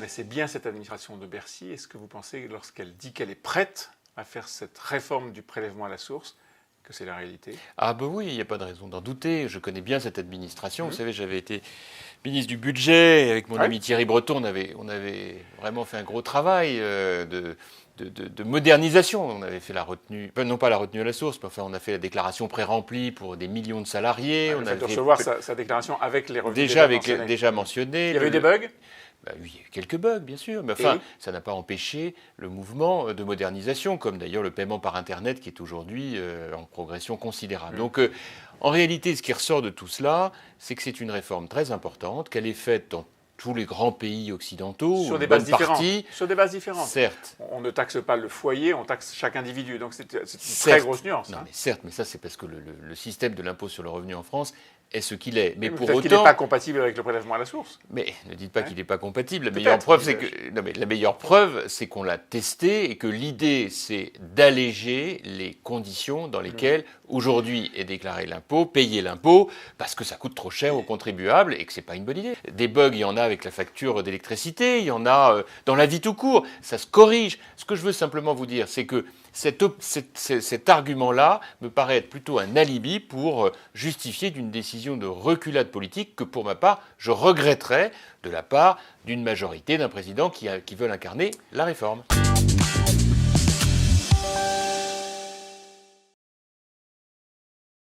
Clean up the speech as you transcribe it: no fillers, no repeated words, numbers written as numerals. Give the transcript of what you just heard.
connaissez bien cette administration de Bercy. Est-ce que vous pensez, lorsqu'elle dit qu'elle est prête à faire cette réforme du prélèvement à la source, que c'est la réalité? Ah ben oui, il n'y a pas de raison d'en douter. Je connais bien cette administration. Vous savez, j'avais été ministre du Budget. Avec mon ami Thierry Breton, on avait vraiment fait un gros travail de modernisation. On avait fait la retenue, non pas la retenue à la source, mais enfin on a fait la déclaration pré-remplie pour des millions de salariés. On on a avait de recevoir sa déclaration avec les revenus déjà mentionné. Il y avait eu des bugs? Oui, il y a eu quelques bugs, bien sûr, mais enfin, ça n'a pas empêché le mouvement de modernisation, comme d'ailleurs le paiement par Internet qui est aujourd'hui en progression considérable. Donc, en réalité, ce qui ressort de tout cela, c'est que c'est une réforme très importante, qu'elle est faite dans tous les grands pays occidentaux, sur des bases différentes. Sur des bases différentes. Certes. On ne taxe pas le foyer, on taxe chaque individu. Donc c'est une très grosse nuance. Non, mais certes, mais ça c'est parce que le système de l'impôt sur le revenu en France est ce qu'il est. Mais pour autant, qu'il n'est pas compatible avec le prélèvement à la source. Mais ne dites pas qu'il n'est pas compatible. La meilleure preuve, la meilleure preuve, c'est qu'on l'a testé et que l'idée, c'est d'alléger les conditions dans lesquelles aujourd'hui est déclaré l'impôt, payer l'impôt, parce que ça coûte trop cher aux contribuables et que c'est pas une bonne idée. Des bugs, il y en a avec la facture d'électricité, il y en a dans la vie tout court. Ça se corrige. Ce que je veux simplement vous dire, c'est que cet argument-là me paraît être plutôt un alibi pour justifier d'une décision de reculade politique que, pour ma part, je regretterais de la part d'une majorité, d'un président qui veulent incarner la réforme.